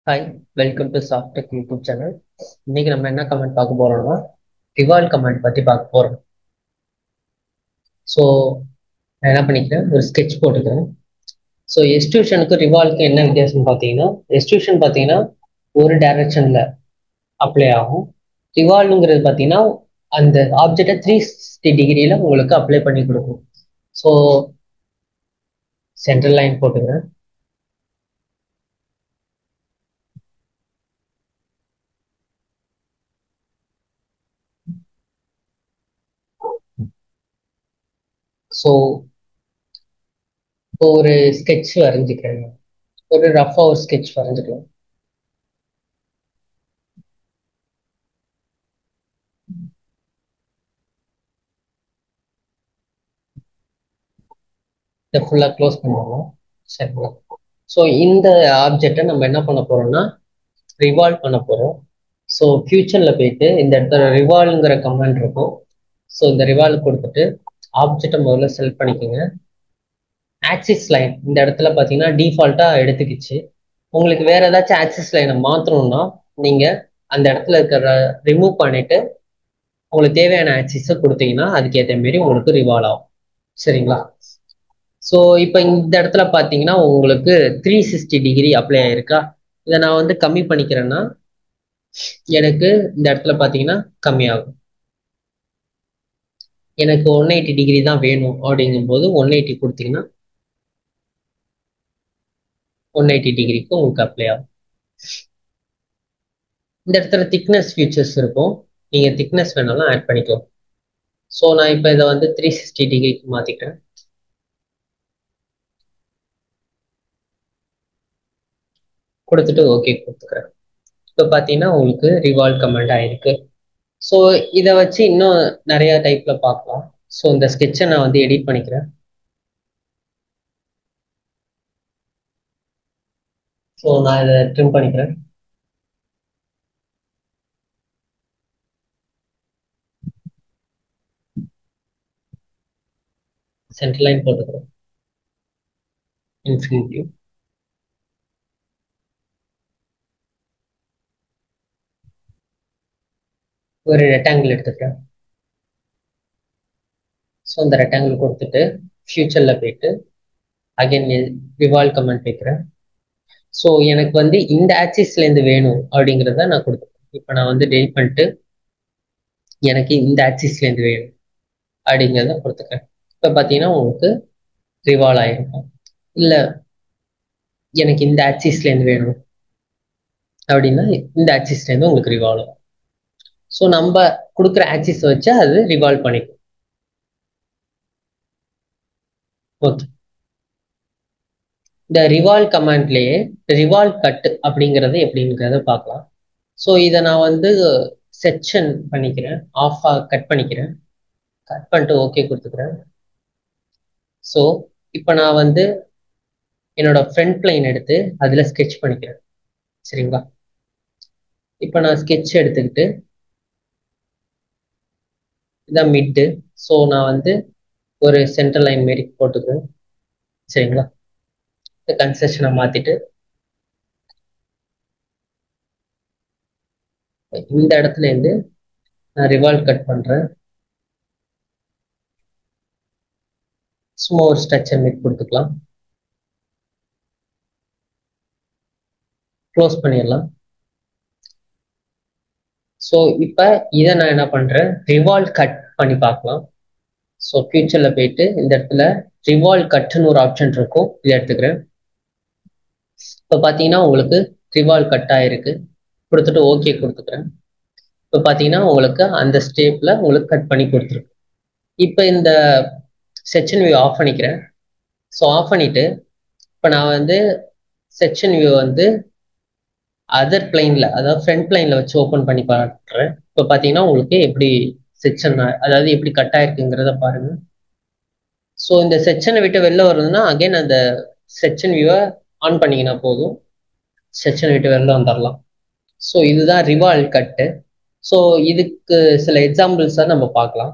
Hi, welcome to Softech YouTube channel. இன்னைக்கு நம்ம என்ன கமெண்ட் பார்க்க போறோம்னா ரிவால்வ் கமெண்ட் பத்தி பார்க்க போறோம். ஸோ நான் என்ன பண்ணிக்கிறேன், ஒரு ஸ்கெட்ச் போட்டுக்கிறேன். ஸோ எக்ஸ்டியூஷனுக்கு ரிவால்வ்க்கு என்ன வித்தியாசம் பார்த்தீங்கன்னா, எக்ஸ்டியூஷன் பார்த்தீங்கன்னா ஒரு டைரக்ஷன்ல அப்ளை ஆகும். ரிவால்வ்ங்கிறது பார்த்தீங்கன்னா அந்த ஆப்ஜெக்டை 360 டிகிரியில உங்களுக்கு அப்ளை பண்ணி கொடுக்கும். ஸோ சென்ட்ரல் லைன் போட்டுக்கிறேன். ஸோ இப்போ ஒரு ஸ்கெட்ச் வரைஞ்சிக்கிறேன். ஒரு ரஃபா ஒரு ஸ்கெட்ச் வரைஞ்சிக்கலாம். இதை ஃபுல்லாக க்ளோஸ் பண்ணிடலாம். சரிங்களா? ஸோ இந்த ஆப்ஜெக்டை நம்ம என்ன பண்ண போறோம்னா ரிவால்வ் பண்ண போறோம். ஸோ ஃபியூச்சர்ல போயிட்டு இந்த இடத்துல ரிவால்வ்ங்கிற கமாண்ட் இருக்கும். ஸோ இந்த ரிவால்வ் கொடுத்துட்டு ஆப்ஜெக்டை முதல்ல செலக்ட் பண்ணிக்கோங்க. ஆக்சிஸ் லைன் இந்த இடத்துல பார்த்தீங்கன்னா டிஃபால்ட்டா எடுத்துக்கிச்சு. உங்களுக்கு வேற ஏதாச்சும் ஆக்சிஸ் லைனை மாற்றணும்னா நீங்க அந்த இடத்துல இருக்கிற ரிமூவ் பண்ணிட்டு உங்களுக்கு தேவையான ஆக்சிஸை கொடுத்தீங்கன்னா அதுக்கு ஏற்ற மாரி உங்களுக்கு ரிவால்வ் ஆகும். சரிங்களா? ஸோ இப்போ இந்த இடத்துல பார்த்தீங்கன்னா உங்களுக்கு 360 டிகிரி அப்ளை ஆயிருக்கா. இதை நான் வந்து கம்மி பண்ணிக்கிறேன்னா எனக்கு இந்த இடத்துல பார்த்தீங்கன்னா கம்மியாகும். எனக்கு 180 டிகிரி தான் வேணும் அப்படிங்கும்போது 180 கொடுத்தீங்கன்னா 180 டிகிரிக்கு உங்களுக்கு அப்ளை ஆகும். இந்த இடத்துல திக்னஸ் ஃபீச்சர்ஸ் இருக்கும். நீங்கள் திக்னஸ் வேணாலும் ஆட் பண்ணிக்கலாம். ஸோ நான் இப்போ இதை வந்து 360 டிகிரிக்கு மாற்றிக்கிறேன். கொடுத்துட்டு ஓகே கொடுத்துக்கிறேன். இப்போ பார்த்தீங்கன்னா உங்களுக்கு ரிவால்வ் கமெண்ட் ஆயிருக்கு. ஸோ இதை வச்சு இன்னும் நிறைய டைப்ல பார்க்கலாம். ஸோ இந்த ஸ்கெட்சை நான் வந்து எடிட் பண்ணிக்கிறேன். ஸோ நான் இதை ட்ரிம் பண்ணிக்கிறேன். சென்டர் லைன் போட்டுக்கிறேன். இன்ஃபினிட்டிவ். ஒரு ரெக்டாங்கிள் எடுத்துக்கிறேன். ஸோ அந்த ரெக்டாங்கிள் கொடுத்துட்டு ஃபியூச்சரில் போயிட்டு அகைன் ரிவால்வ் கமெண்ட் வைக்கிறேன். ஸோ எனக்கு வந்து இந்த ஆக்சிஸ்லேருந்து வேணும் அப்படிங்கிறத நான் கொடுத்துருக்கேன். இப்போ நான் வந்து டெலிட் பண்ணிட்டு எனக்கு இந்த ஆக்சிஸ்லேருந்து வேணும் அப்படிங்கிறத கொடுத்துக்கிறேன். இப்போ பார்த்தீங்கன்னா உங்களுக்கு ரிவால்வ் ஆகிருக்கும். இல்லை எனக்கு இந்த ஆக்சிஸ்லேருந்து வேணும் அப்படின்னா இந்த ஆக்சிஸ்லேருந்து உங்களுக்கு ரிவால்வ் ஆகும். ஸோ நம்ம கொடுக்குற ஆக்சிஸ் வச்சு அது ரிவால்வ் பண்ணிக்கும். ஓகே. இந்த ரிவால்வ் கமாண்ட்லேயே ரிவால்வ் கட் அப்படிங்கிறது எப்படிங்கிறத பார்க்கலாம். ஸோ இதை நான் வந்து செக்ஷன் பண்ணிக்கிறேன். ஆஃபாக கட் பண்ணிக்கிறேன். கட் பண்ணிட்டு ஓகே கொடுத்துக்கிறேன். ஸோ இப்போ நான் வந்து என்னோட ஃப்ரண்ட் பிளைன் எடுத்து அதில் ஸ்கெட்ச் பண்ணிக்கிறேன். சரிங்களா? இப்போ நான் ஸ்கெட்ச் எடுத்துக்கிட்டு இதான் மிட்டு. ஸோ நான் வந்து ஒரு சென்டர் லைன் மாரி போட்டுக்கிறேன். சரிங்களா? இந்த கன்ஸ்ட்ரக்ஷனை மாற்றிட்டு இந்த இடத்துல இருந்து நான் ரிவால்வ் கட் பண்ணுறேன். சும்மா ஒரு ஸ்ட்ரக்சர் மாரி கொடுத்துக்கலாம். க்ளோஸ் பண்ணிடலாம். ஸோ இப்போ இதை நான் என்ன பண்ணுறேன், ரிவால்வ் கட் பண்ணி பார்க்கலாம். ஸோ ஃபியூச்சரில் போயிட்டு இந்த இடத்துல ரிவால்வ் கட்டுன்னு ஒரு ஆப்ஷன் இருக்கும். இதை எடுத்துக்கிறேன். இப்போ பார்த்தீங்கன்னா உங்களுக்கு ரிவால்வ் கட் ஆயிருக்கு. கொடுத்துட்டு ஓகே கொடுத்துக்கிறேன். இப்போ பார்த்தீங்கன்னா உங்களுக்கு அந்த ஸ்டெப்பில் உங்களுக்கு கட் பண்ணி கொடுத்துருக்கு. இப்போ இந்த செக்ஷன் வியூ ஆஃப் பண்ணிக்கிறேன். ஸோ ஆஃப் பண்ணிட்டு இப்போ நான் வந்து செக்ஷன் வியூ வந்து அதர் பிளைன்ல, அதாவது ஃப்ரண்ட் பிளைன்ல வச்சு ஓப்பன் பண்ணி பார்க்குறேன். இப்போ பார்த்தீங்கன்னா உங்களுக்கு எப்படி செக்ஷன், அதாவது எப்படி கட் ஆயிருக்குங்கிறத பாருங்க. ஸோ இந்த செக்ஷனை விட்டு வெளில வருதுன்னா அகைன் அந்த செக்ஷன் வியூவை ஆன் பண்ணிங்கன்னா போதும், செக்ஷன் விட்டு வெளில வந்துடலாம். ஸோ இதுதான் ரிவால்வ் கட்டு. ஸோ இதுக்கு சில எக்ஸாம்பிள்ஸை நம்ம பார்க்கலாம்.